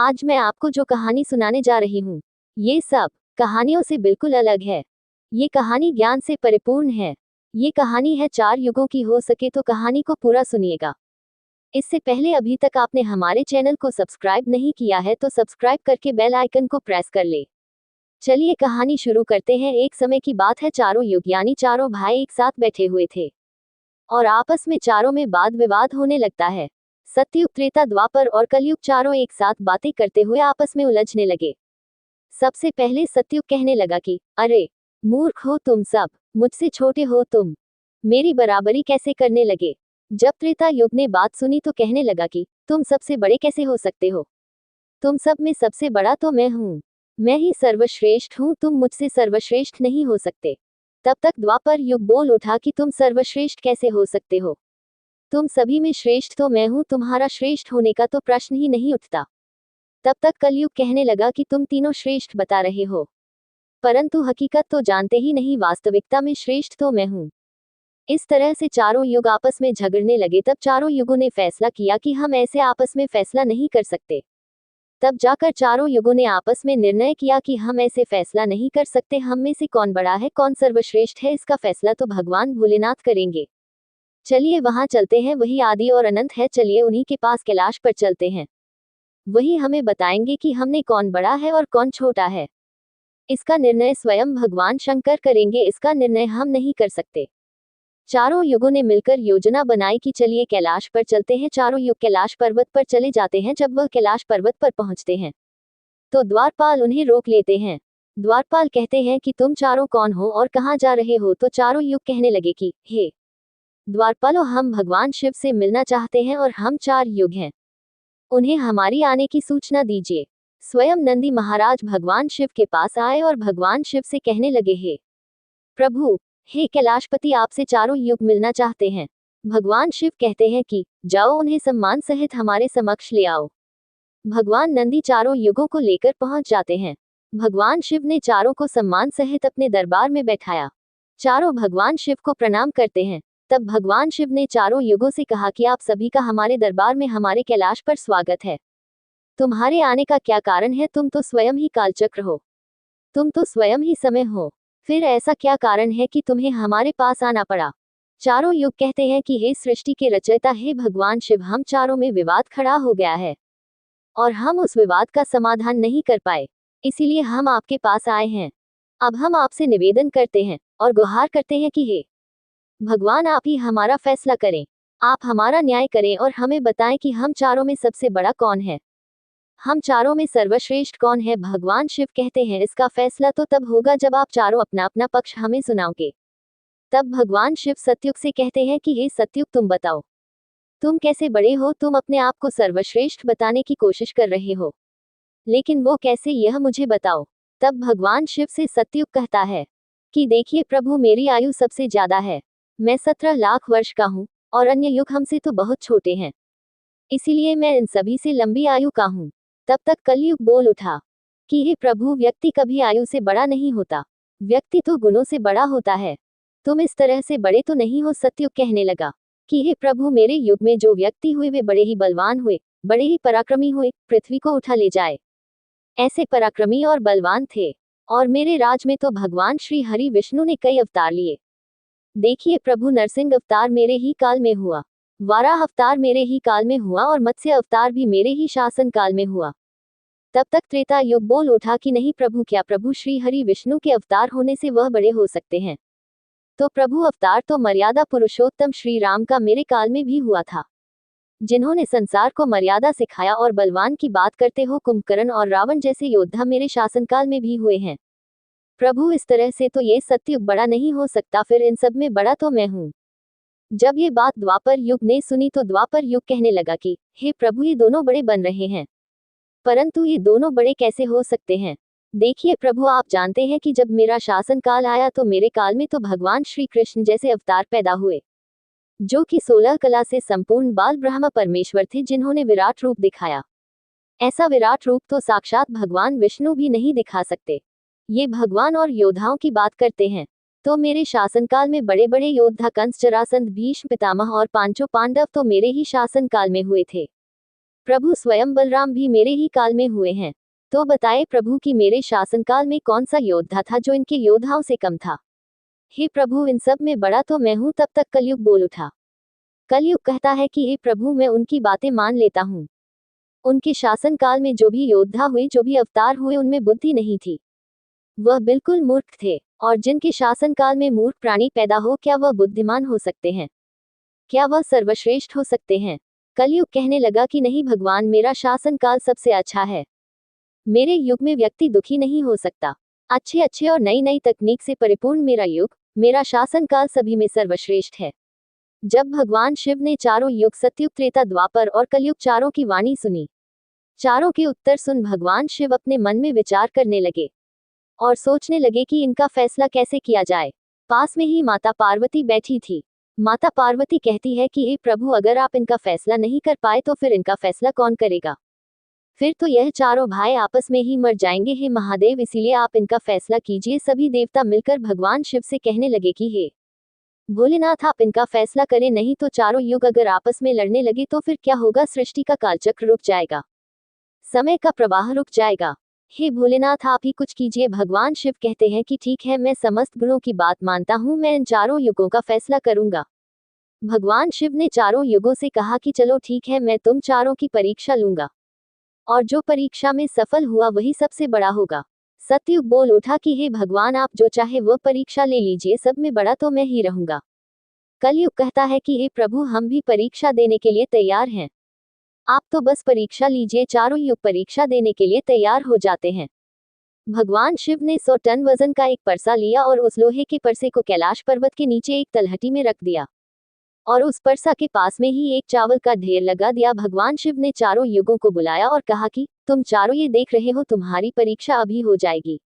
आज मैं आपको जो कहानी सुनाने जा रही हूँ, ये सब कहानियों से बिल्कुल अलग है। ये कहानी ज्ञान से परिपूर्ण है। ये कहानी है 4 युगों की। हो सके तो कहानी को पूरा सुनिएगा। इससे पहले अभी तक आपने हमारे चैनल को सब्सक्राइब नहीं किया है तो सब्सक्राइब करके बेल आइकन को प्रेस कर ले। चलिए कहानी शुरू करते हैं। एक समय की बात है, चारों युग यानी चारों भाई एक साथ बैठे हुए थे और आपस में चारों में वाद विवाद होने लगता है। सतयुग, त्रेता, द्वापर और कलयुग चारों एक साथ बातें करते हुए आपस में उलझने लगे। सबसे पहले सतयुग कहने लगा कि अरे मूर्ख हो तुम सब, मुझसे छोटे हो तुम, मेरी बराबरी कैसे करने लगे। जब त्रेता युग ने बात सुनी तो कहने लगा कि तुम सबसे बड़े कैसे हो सकते हो, तुम सब में सबसे बड़ा तो मैं हूँ, मैं ही सर्वश्रेष्ठ हूँ, तुम मुझसे सर्वश्रेष्ठ नहीं हो सकते। तब तक द्वापर युग बोल उठा कि तुम सर्वश्रेष्ठ कैसे हो सकते हो, तुम सभी में श्रेष्ठ तो मैं हूं, तुम्हारा श्रेष्ठ होने का तो प्रश्न ही नहीं उठता। तब तक कलयुग कहने लगा कि तुम तीनों श्रेष्ठ बता रहे हो, परंतु हकीकत तो जानते ही नहीं, वास्तविकता में श्रेष्ठ तो मैं हूं। इस तरह से चारों युग आपस में झगड़ने लगे। तब चारों युगों ने फैसला किया कि हम ऐसे आपस में फैसला नहीं कर सकते। तब जाकर चारों युगों ने आपस में निर्णय किया कि हम ऐसे फैसला नहीं कर सकते, हम में से कौन बड़ा है, कौन सर्वश्रेष्ठ है, इसका फैसला तो भगवान भोलेनाथ करेंगे। चलिए वहां चलते हैं, वही आदि और अनंत है, चलिए उन्हीं के पास कैलाश पर चलते हैं। वही हमें बताएंगे कि हमने कौन बड़ा है और कौन छोटा है। इसका निर्णय स्वयं भगवान शंकर करेंगे, इसका निर्णय हम नहीं कर सकते। चारों युगों ने मिलकर योजना बनाई कि चलिए कैलाश पर चलते हैं। चारों युग कैलाश पर्वत पर चले जाते हैं। जब वह कैलाश पर्वत पर पहुंचते हैं तो द्वारपाल उन्हें रोक लेते हैं। द्वारपाल कहते हैं कि तुम चारों कौन हो और कहाँ जा रहे हो। तो चारों युग कहने लगे कि हे द्वारपालो, हम भगवान शिव से मिलना चाहते हैं और हम 4 युग हैं, उन्हें हमारी आने की सूचना दीजिए। स्वयं नंदी महाराज भगवान शिव के पास आए और भगवान शिव से कहने लगे, हे प्रभु, हे कैलाशपति, आपसे चारों युग मिलना चाहते हैं। भगवान शिव कहते हैं कि जाओ, उन्हें सम्मान सहित हमारे समक्ष ले आओ। भगवान नंदी चारों युगों को लेकर पहुंच जाते हैं। भगवान शिव ने चारों को सम्मान सहित अपने दरबार में बैठाया। चारों भगवान शिव को प्रणाम करते हैं। तब भगवान शिव ने चारों युगों से कहा कि आप सभी का हमारे दरबार में, हमारे कैलाश पर स्वागत है। तुम्हारे आने का क्या कारण है, तुम तो स्वयं ही कालचक्र हो, तुम तो स्वयं ही समय हो, फिर ऐसा क्या कारण है कि तुम्हें हमारे पास आना पड़ा। चारों युग कहते हैं कि हे सृष्टि के रचयिता, हे भगवान शिव, हम चारों में विवाद खड़ा हो गया है और हम उस विवाद का समाधान नहीं कर पाए, इसीलिए हम आपके पास आए हैं। अब हम आपसे निवेदन करते हैं और गुहार करते हैं कि हे भगवान, आप ही हमारा फैसला करें, आप हमारा न्याय करें और हमें बताएं कि हम चारों में सबसे बड़ा कौन है, हम चारों में सर्वश्रेष्ठ कौन है। भगवान शिव कहते हैं, इसका फैसला तो तब होगा जब आप चारों अपना अपना पक्ष हमें सुनाओगे। तब भगवान शिव सतयुग से कहते हैं कि हे सतयुग, तुम बताओ, तुम कैसे बड़े हो, तुम अपने आप को सर्वश्रेष्ठ बताने की कोशिश कर रहे हो, लेकिन वो कैसे, यह मुझे बताओ। तब भगवान शिव से सतयुग कहता है कि देखिए प्रभु, मेरी आयु सबसे ज्यादा है, मैं 17 लाख वर्ष का हूँ और अन्य युग हमसे तो बहुत छोटे हैं, इसीलिए मैं इन सभी से लंबी आयु का हूँ। तब तक कलयुग बोल उठा कि हे प्रभु, व्यक्ति कभी आयु से बड़ा नहीं होता, व्यक्ति तो गुणों से बड़ा होता है, तुम इस तरह से बड़े तो नहीं हो। सतयुग कहने लगा कि हे प्रभु, मेरे युग में जो व्यक्ति हुए वे बड़े ही बलवान हुए, बड़े ही पराक्रमी हुए, पृथ्वी को उठा ले जाए, ऐसे पराक्रमी और बलवान थे। और मेरे राज में तो भगवान श्री हरि विष्णु ने कई अवतार लिए। देखिए प्रभु, नरसिंह अवतार मेरे ही काल में हुआ, वाराह अवतार मेरे ही काल में हुआ और मत्स्य अवतार भी मेरे ही शासन काल में हुआ। तब तक त्रेता युग बोल उठा कि नहीं प्रभु, क्या प्रभु श्री हरि विष्णु के अवतार होने से वह बड़े हो सकते हैं। तो प्रभु अवतार तो मर्यादा पुरुषोत्तम श्री राम का मेरे काल में भी हुआ था, जिन्होंने संसार को मर्यादा सिखाया। और बलवान की बात करते हो, कुंभकर्ण और रावण जैसे योद्धा मेरे शासनकाल में भी हुए हैं। प्रभु, इस तरह से तो ये सतयुग बड़ा नहीं हो सकता, फिर इन सब में बड़ा तो मैं हूँ। जब ये बात द्वापर युग ने सुनी तो द्वापर युग कहने लगा कि हे प्रभु, ये दोनों बड़े बन रहे हैं, परंतु ये दोनों बड़े कैसे हो सकते हैं। देखिए प्रभु, आप जानते हैं कि जब मेरा शासन काल आया तो मेरे काल में तो भगवान श्री कृष्ण जैसे अवतार पैदा हुए, जो कि 16 कला से संपूर्ण बाल ब्रह्म परमेश्वर थे, जिन्होंने विराट रूप दिखाया। ऐसा विराट रूप तो साक्षात भगवान विष्णु भी नहीं दिखा सकते। ये भगवान और योद्धाओं की बात करते हैं, तो मेरे शासनकाल में बड़े बड़े योद्धा कंस, जरासंध, भीष्म पितामह और पांचों पांडव तो मेरे ही शासनकाल में हुए थे। प्रभु स्वयं बलराम भी मेरे ही काल में हुए हैं। तो बताए प्रभु कि मेरे शासनकाल में कौन सा योद्धा था जो इनके योद्धाओं से कम था। हे प्रभु, इन सब में बड़ा तो मैं हूं। तब तक कलयुग बोल उठा। कलयुग कहता है कि हे प्रभु, मैं उनकी बातें मान लेता हूँ। उनके शासनकाल में जो भी योद्धा हुए, जो भी अवतार हुए, उनमें बुद्धि नहीं थी। वह बिल्कुल मूर्ख थे। और जिनके शासनकाल में मूर्ख प्राणी पैदा हो, क्या वह बुद्धिमान हो सकते हैं? क्या वह सर्वश्रेष्ठ हो सकते हैं? कलयुग कहने लगा कि नहीं भगवान, मेरा शासनकाल सबसे अच्छा है। मेरे युग में व्यक्ति दुखी नहीं हो सकता। अच्छे अच्छे और नई नई तकनीक से परिपूर्ण मेरा युग, मेरा शासनकाल सभी में सर्वश्रेष्ठ है। जब भगवान शिव ने चारों युग सतयुग, त्रेता, द्वापर और कलयुग चारों की वाणी सुनी, चारों के उत्तर सुन भगवान शिव अपने मन में विचार करने लगे और सोचने लगे कि इनका फैसला कैसे किया जाए। पास में ही माता पार्वती बैठी थी। माता पार्वती कहती है कि हे प्रभु, अगर आप इनका फैसला नहीं कर पाए तो फिर इनका फैसला कौन करेगा? फिर तो यह चारों भाई आपस में ही मर जाएंगे। हे महादेव, इसीलिए आप इनका फैसला कीजिए। सभी देवता मिलकर भगवान शिव से कहने लगे कि हे भोलेनाथ, आप इनका फैसला करें, नहीं तो चारों युग अगर आपस में लड़ने लगे तो फिर क्या होगा? सृष्टि का कालचक्र रुक जाएगा, समय का प्रवाह रुक जाएगा। हे भोलेनाथ, आप ही कुछ कीजिए। भगवान शिव कहते हैं कि ठीक है, मैं समस्त गुणों की बात मानता हूँ, मैं इन चारों युगों का फैसला करूंगा। भगवान शिव ने चारों युगों से कहा कि चलो ठीक है, मैं तुम चारों की परीक्षा लूंगा और जो परीक्षा में सफल हुआ वही सबसे बड़ा होगा। सतयुग बोल उठा कि हे भगवान, आप जो चाहे वो परीक्षा ले लीजिए, सब में बड़ा तो मैं ही रहूंगा। कलयुग कहता है कि हे प्रभु, हम भी परीक्षा देने के लिए तैयार हैं। आप तो बस परीक्षा लीजिए। चारों युग परीक्षा देने के लिए तैयार हो जाते हैं। भगवान शिव ने 100 टन वजन का एक परसा लिया और उस लोहे के परसे को कैलाश पर्वत के नीचे एक तलहटी में रख दिया और उस परसा के पास में ही एक चावल का ढेर लगा दिया। भगवान शिव ने चारों युगों को बुलाया और कहा कि तुम चारों ये देख रहे हो, तुम्हारी परीक्षा अभी हो जाएगी।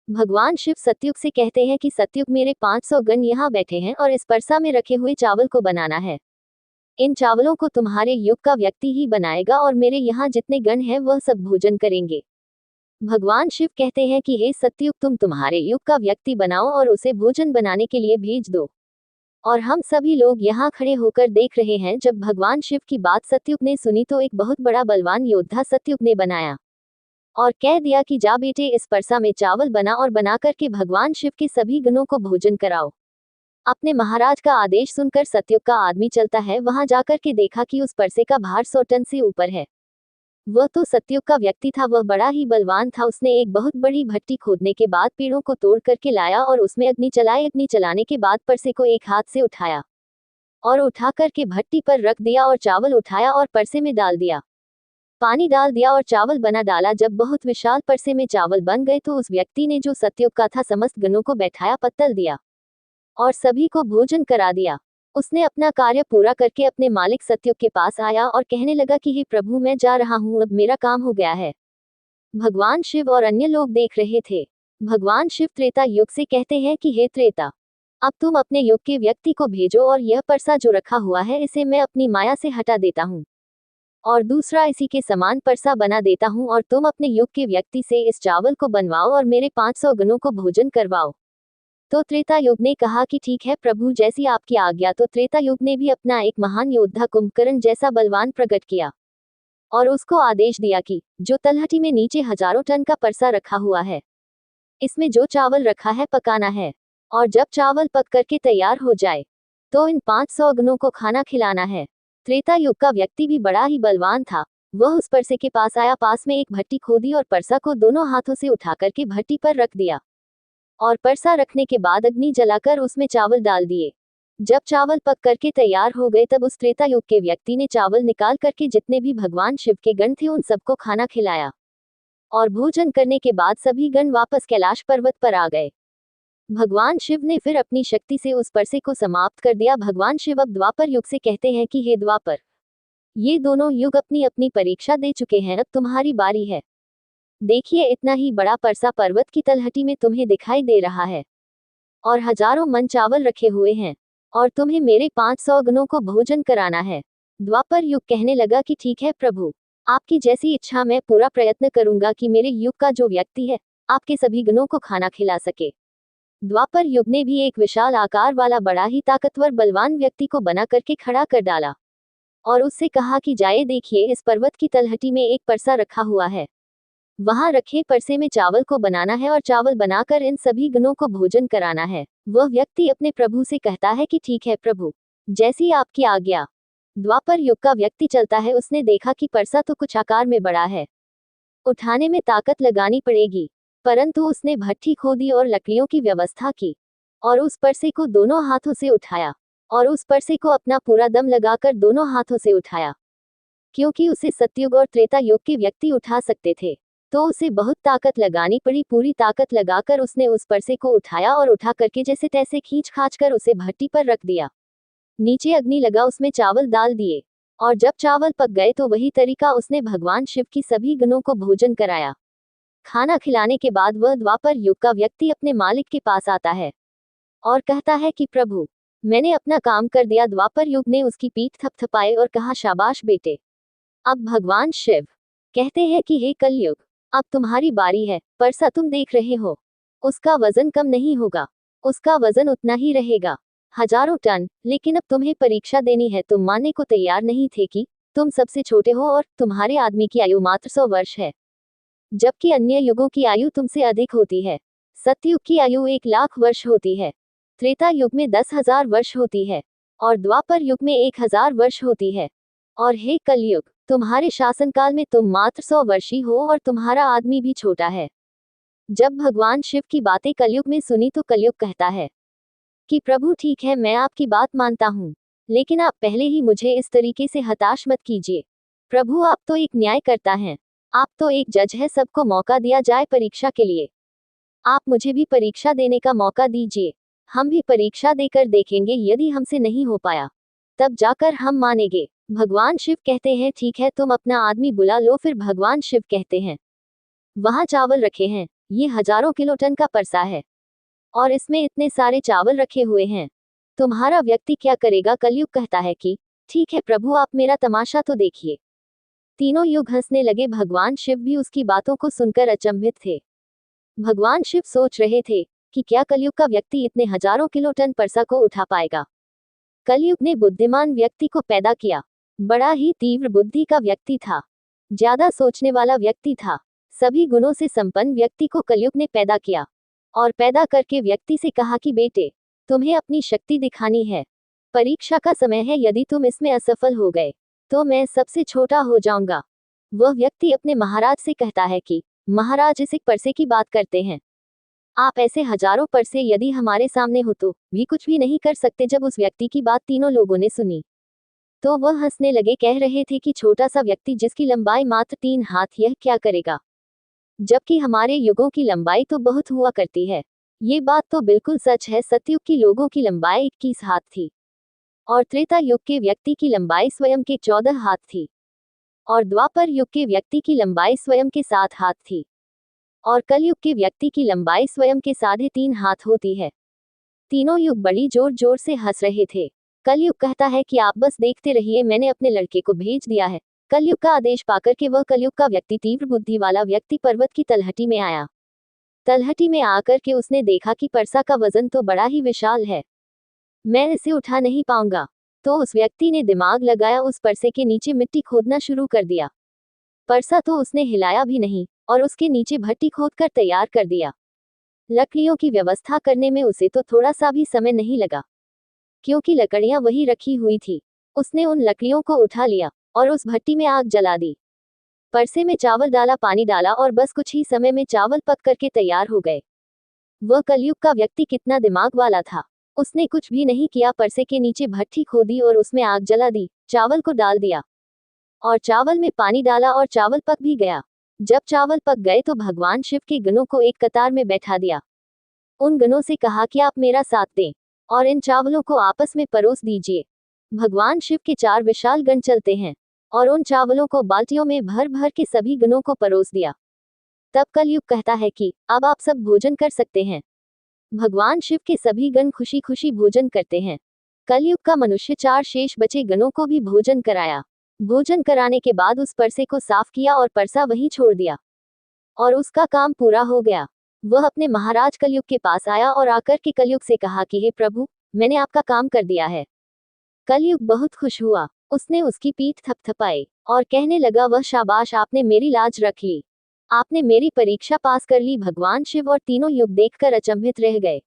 भगवान शिव सतयुग से कहते हैं कि सतयुग, मेरे 500 गण यहाँ बैठे हैं और इस परसा में रखे हुए चावल को बनाना है। इन चावलों को तुम्हारे युग का व्यक्ति ही बनाएगा और मेरे यहाँ जितने गण हैं वह सब भोजन करेंगे। भगवान शिव कहते हैं कि हे सतयुग, तुम तुम्हारे युग का व्यक्ति बनाओ और उसे भोजन बनाने के लिए भेज दो। और हम सभी लोग यहाँ खड़े होकर देख रहे हैं। जब भगवान शिव की बात सतयुग ने सुनी तो एक बहुत बड़ा बलवान योद्धा सतयुग ने बनाया और कह दिया कि जा बेटे, इस परसा में चावल बना और बना करके भगवान शिव के सभी गणों को भोजन कराओ। अपने महाराज का आदेश सुनकर सतयुग का आदमी चलता है। वहां जाकर के देखा कि उस परसे का भार 100 टन से ऊपर है। वह तो सतयुग का व्यक्ति था, वह बड़ा ही बलवान था। उसने एक बहुत बड़ी भट्टी खोदने के बाद पेड़ों को तोड़ करके लाया और उसमें अग्नि चलाई। अग्नि चलाने के बाद परसे को एक हाथ से उठाया और उठा करके भट्टी पर रख दिया और चावल उठाया और परसे में डाल दिया। पानी डाल दिया और चावल बना डाला। जब बहुत विशाल परसे में चावल बन गए तो उस व्यक्ति ने, जो सतयुग का था, समस्त गणों को बैठाया, पत्तल दिया और सभी को भोजन करा दिया। उसने अपना कार्य पूरा करके अपने मालिक सतयुग के पास आया और कहने लगा कि हे प्रभु, मैं जा रहा हूँ, अब मेरा काम हो गया है। भगवान शिव और अन्य लोग देख रहे थे। भगवान शिव त्रेता युग से कहते हैं कि हे त्रेता, अब तुम अपने युग के व्यक्ति को भेजो और यह परसा जो रखा हुआ है इसे मैं अपनी माया से हटा देता हूँ और दूसरा इसी के समान परसा बना देता हूँ और तुम अपने युग के व्यक्ति से इस चावल को बनवाओ और मेरे 500 गणों को भोजन करवाओ। तो त्रेता युग ने कहा कि ठीक है प्रभु, जैसी आपकी आज्ञा। तो त्रेता युग ने भी अपना एक महान योद्धा कुंभकर्ण जैसा बलवान प्रकट किया और उसको आदेश दिया कि जो तलहटी में नीचे हजारों टन का परसा रखा हुआ है, इसमें जो चावल रखा है पकाना है और जब चावल पक करके तैयार हो जाए तो इन 500 गणों को खाना खिलाना है। त्रेता युग का व्यक्ति भी बड़ा ही बलवान था। वह उस परसे के पास आया, पास में एक भट्टी खोदी और परसा को दोनों हाथों से उठा करके भट्टी पर रख दिया और परसा रखने के बाद अग्नि जलाकर उसमें चावल डाल दिए। जब चावल पक करके तैयार हो गए तब उस त्रेता युग के व्यक्ति ने चावल निकाल करके जितने भी भगवान शिव के गण थे उन सबको खाना खिलाया और भोजन करने के बाद सभी गण वापस कैलाश पर्वत पर आ गए। भगवान शिव ने फिर अपनी शक्ति से उस परसे को समाप्त कर दिया। भगवान शिव अब द्वापर युग से कहते हैं कि हे द्वापर, ये दोनों युग अपनी अपनी परीक्षा दे चुके हैं, अब तुम्हारी बारी है। देखिए, इतना ही बड़ा परसा पर्वत की तलहटी में तुम्हें दिखाई दे रहा है और हजारों मन चावल रखे हुए हैं और तुम्हें मेरे 500 गणों को भोजन कराना है। द्वापर युग कहने लगा कि ठीक है प्रभु, आपकी जैसी इच्छा, मैं पूरा प्रयत्न करूंगा कि मेरे युग का जो व्यक्ति है आपके सभी गणों को खाना खिला सके। द्वापर युग ने भी एक विशाल आकार वाला बड़ा ही ताकतवर बलवान व्यक्ति को बना करके खड़ा कर डाला और उससे कहा कि जाए देखिए, इस पर्वत की तलहटी में एक परसा रखा हुआ है। वहां रखे परसे में चावल को बनाना है और चावल बनाकर इन सभी गणों को भोजन कराना है। वह व्यक्ति अपने प्रभु से कहता है कि ठीक है प्रभु, जैसी आपकी आज्ञा। द्वापर युग का व्यक्ति चलता है। उसने देखा कि परसा तो कुछ आकार में बड़ा है, उठाने में ताकत लगानी पड़ेगी, परंतु उसने भट्ठी खोदी और लकड़ियों की व्यवस्था की और उस परसे को दोनों हाथों से उठाया और उस परसे को अपना पूरा दम लगाकर दोनों हाथों से उठाया। क्योंकि उसे सतयुग और त्रेता युग के व्यक्ति उठा सकते थे, तो उसे बहुत ताकत लगानी पड़ी। पूरी ताकत लगाकर उसने उस परसे को उठाया और उठा करके जैसे तैसे खींच खाच कर उसे भट्टी पर रख दिया। नीचे अग्नि लगा, उसमें चावल डाल दिए और जब चावल पक गए तो वही तरीका उसने भगवान शिव की सभी गणों को भोजन कराया। खाना खिलाने के बाद वह द्वापर युग का व्यक्ति अपने मालिक के पास आता है और कहता है कि प्रभु, मैंने अपना काम कर दिया। द्वापर युग ने उसकी पीठ थपथपाई और कहा, शाबाश बेटे। अब भगवान शिव कहते हैं कि हे कलयुग, अब तुम्हारी बारी है। परसा तुम देख रहे हो, उसका वजन कम नहीं होगा, उसका वजन उतना ही रहेगा, हजारों टन। लेकिन अब तुम्हें परीक्षा देनी है। तुम मानने को तैयार नहीं थे कि तुम सबसे छोटे हो और तुम्हारे आदमी की आयु मात्र 100 वर्ष है, जबकि अन्य युगों की आयु तुमसे अधिक होती है। सतयुग की आयु 1,00,000 वर्ष होती है, त्रेता युग में 10,000 वर्ष होती है और द्वापर युग में 1,000 वर्ष होती है। और हे कलयुग, तुम्हारे शासनकाल में तुम मात्र 100 वर्षीय हो और तुम्हारा आदमी भी छोटा है। जब भगवान शिव की बातें कलयुग में सुनी तो कलयुग कहता है कि प्रभु ठीक है, मैं आपकी बात मानता हूँ, लेकिन आप पहले ही मुझे इस तरीके से हताश मत कीजिए। प्रभु, आप तो एक न्यायकर्ता हैं, आप तो एक जज है। सबको मौका दिया जाए परीक्षा के लिए, आप मुझे भी परीक्षा देने का मौका दीजिए। हम भी परीक्षा देकर देखेंगे, यदि हमसे नहीं हो पाया तब जाकर हम मानेंगे। भगवान शिव कहते हैं ठीक है, तुम अपना आदमी बुला लो। फिर भगवान शिव कहते हैं, वहां चावल रखे हैं, ये हजारों किलो टन का परसा है और इसमें इतने सारे चावल रखे हुए हैं, तुम्हारा व्यक्ति क्या करेगा? कलयुग कहता है कि ठीक है प्रभु, आप मेरा तमाशा तो देखिए। तीनों युग हंसने लगे। भगवान शिव भी उसकी बातों को सुनकर अचंभित थे। भगवान शिव सोच रहे थे कि क्या कलयुग का व्यक्ति इतने हजारों किलो टन परसा को उठा पाएगा। कलयुग ने बुद्धिमान व्यक्ति को पैदा किया, बड़ा ही तीव्र बुद्धि का व्यक्ति था, ज्यादा सोचने वाला व्यक्ति था। सभी गुणों से संपन्न व्यक्ति को कलयुग ने पैदा किया और पैदा करके व्यक्ति से कहा कि बेटे, तुम्हें अपनी शक्ति दिखानी है, परीक्षा का समय है, यदि तुम इसमें असफल हो गए तो मैं सबसे छोटा हो जाऊंगा। वह व्यक्ति अपने महाराज से कहता है कि महाराज, इस एक परसे की बात करते हैं, आप ऐसे हजारों परसे यदि हमारे सामने हो तो भी कुछ भी नहीं कर सकते। जब उस व्यक्ति की बात तीनों लोगों ने सुनी तो वह हंसने लगे, कह रहे थे कि छोटा सा व्यक्ति जिसकी लंबाई मात्र 3 हाथ, यह क्या करेगा, जबकि हमारे युगों की लंबाई तो बहुत हुआ करती है। ये बात तो बिल्कुल सच है। सतयुग की लोगों की लंबाई 21 हाथ थी और त्रेता युग के व्यक्ति की लंबाई स्वयं के 14 हाथ थी और द्वापर युग के व्यक्ति की लंबाई स्वयं के 7 हाथ थी और कलयुग के व्यक्ति की लंबाई स्वयं के 3.5 हाथ होती है। तीनों युग बड़ी जोर जोर से हंस रहे थे। कलयुग कहता है कि आप बस देखते रहिए, मैंने अपने लड़के को भेज दिया है। कलयुग का आदेश पाकर के वह कलयुग का व्यक्ति, तीव्र बुद्धि वाला व्यक्ति, पर्वत की तलहटी में आया। तलहटी में आकर के उसने देखा कि परसा का वजन तो बड़ा ही विशाल है, मैं इसे उठा नहीं पाऊंगा। तो उस व्यक्ति ने दिमाग लगाया, उस परसे के नीचे मिट्टी खोदना शुरू कर दिया। परसा तो उसने हिलाया भी नहीं और उसके नीचे भट्टी खोदकर तैयार कर दिया। लकड़ियों की व्यवस्था करने में उसे तो थोड़ा सा भी समय नहीं लगा, क्योंकि लकड़ियां वही रखी हुई थी। उसने उन लकड़ियों को उठा लिया और उस भट्टी में आग जला दी। परसे में चावल डाला, पानी डाला और बस कुछ ही समय में चावल पक करके तैयार हो गए। वह कलयुग का व्यक्ति कितना दिमाग वाला था, उसने कुछ भी नहीं किया, परसे के नीचे भट्टी खोदी और उसमें आग जला दी, चावल को डाल दिया और चावल में पानी डाला और चावल पक भी गया। जब चावल पक गए तो भगवान शिव के गणों को एक कतार में बैठा दिया। उन गणों से कहा कि आप मेरा साथ दें और इन चावलों को आपस में परोस दीजिए। भगवान शिव के 4 विशाल गण चलते हैं और उन चावलों को बाल्टियों में भर भर के सभी गणों को परोस दिया। तब कलयुग कहता है कि अब आप सब भोजन कर सकते हैं। भगवान शिव के सभी गण खुशी खुशी भोजन करते हैं। कलयुग का मनुष्य 4 शेष बचे गणों को भी भोजन कराया। भोजन कराने के बाद उस परसे को साफ किया और परसा वहीं छोड़ दिया और उसका काम पूरा हो गया। वह अपने महाराज कलयुग के पास आया और आकर के कलयुग से कहा कि हे प्रभु, मैंने आपका काम कर दिया है। कलयुग बहुत खुश हुआ। उसने उसकी पीठ थपथपाई और कहने लगा, वह शाबाश, आपने मेरी लाज रख ली, आपने मेरी परीक्षा पास कर ली। भगवान शिव और तीनों युग देखकर अचंभित रह गए।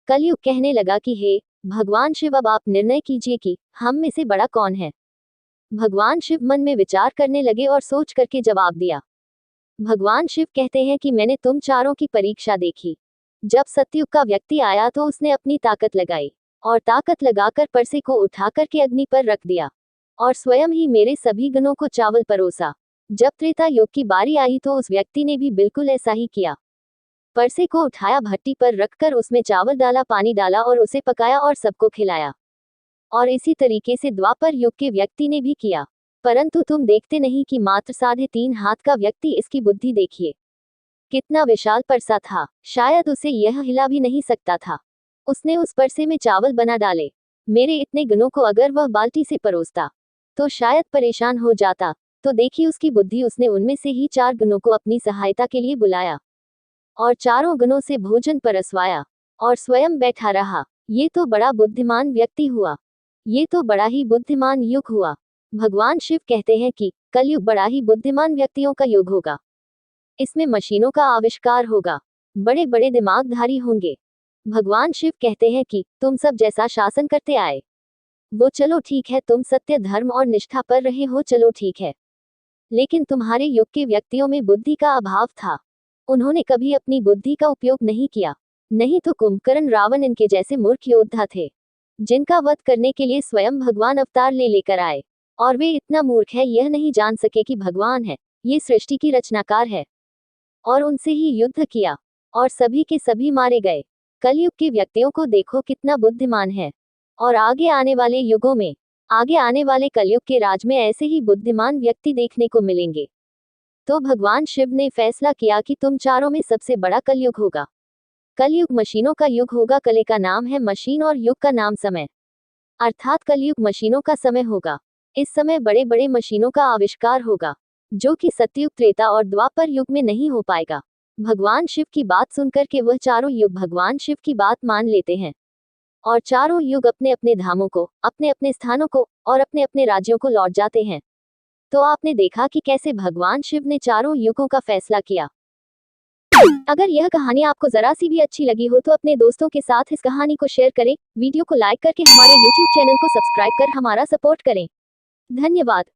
कलयुग कहने लगा कि हे भगवान शिव, अब आप निर्णय कीजिए कि हम में से बड़ा कौन है। भगवान शिव मन में विचार करने लगे और सोच करके जवाब दिया। भगवान शिव कहते हैं कि मैंने तुम चारों की परीक्षा देखी। जब सतयुग का व्यक्ति आया तो उसने अपनी ताकत लगाई और ताकत लगाकर परसे को उठा करके अग्नि पर रख दिया और स्वयं ही मेरे सभी गणों को चावल परोसा। जब त्रेता युग की बारी आई तो उस व्यक्ति ने भी बिल्कुल ऐसा ही किया। परसे को उठाया, भट्टी पर रखकर उसमें चावल डाला, पानी डाला और उसे पकाया और सबको खिलाया। और इसी तरीके से द्वापर युग के व्यक्ति ने भी किया। परंतु तुम देखते नहीं कि मात्र 3.5 हाथ का व्यक्ति, इसकी बुद्धि देखिए कितना विशाल परसा था, शायद उसे यह हिला भी नहीं सकता था। उसने उस परसे में चावल बना डाले। मेरे इतने गणों को अगर वह बाल्टी से परोसता तो शायद परेशान हो जाता। तो देखी उसकी बुद्धि, उसने उनमें से ही 4 गणों को अपनी सहायता के लिए बुलाया और चारों गणों से भोजन परसवाया और स्वयं बैठा रहा। ये तो बड़ा बुद्धिमान व्यक्ति हुआ, ये तो बड़ा ही बुद्धिमान युग हुआ। भगवान शिव कहते हैं कि कलयुग बड़ा ही बुद्धिमान व्यक्तियों का युग होगा। इसमें मशीनों का आविष्कार होगा, बड़े बड़े दिमागधारी होंगे। भगवान शिव कहते हैं कि तुम सब जैसा शासन करते आए वो चलो ठीक है, तुम सत्य, धर्म और निष्ठा पर रहे हो, चलो ठीक है। लेकिन तुम्हारे युग के व्यक्तियों में बुद्धि का अभाव था। उन्होंने कभी अपनी बुद्धि का उपयोग नहीं किया। नहीं तो कुंभकर्ण, रावण इनके जैसे मूर्ख योद्धा थे जिनका वध करने के लिए स्वयं भगवान अवतार ले लेकर आए। और वे इतना मूर्ख है, यह नहीं जान सके कि भगवान है, ये सृष्टि की रचनाकार है, और उनसे ही युद्ध किया और सभी के सभी मारे गए। कलयुग के व्यक्तियों को देखो कितना बुद्धिमान है। और आगे आने वाले युगों में, आगे आने वाले कलयुग के राज में ऐसे ही बुद्धिमान व्यक्ति देखने को मिलेंगे। तो भगवान शिव ने फैसला किया कि तुम चारों में सबसे बड़ा कलयुग होगा। कलयुग मशीनों का युग होगा। कले का नाम है मशीन और युग का नाम समय, अर्थात कलयुग मशीनों का समय होगा। इस समय बड़े बड़े मशीनों का आविष्कार होगा जो कि सतयुग, त्रेता और द्वापर युग में नहीं हो पाएगा। भगवान शिव की बात सुनकर के वह चारों युग भगवान शिव की बात मान लेते हैं और चारों युग अपने अपने धामों को, अपने अपने स्थानों को और अपने अपने राज्यों को लौट जाते हैं। तो आपने देखा कि कैसे भगवान शिव ने चारों युगों का फैसला किया। अगर यह कहानी आपको जरा सी भी अच्छी लगी हो तो अपने दोस्तों के साथ इस कहानी को शेयर करें, वीडियो को लाइक करके हमारे YouTube चैनल को सब्सक्राइब कर हमारा सपोर्ट करें। धन्यवाद।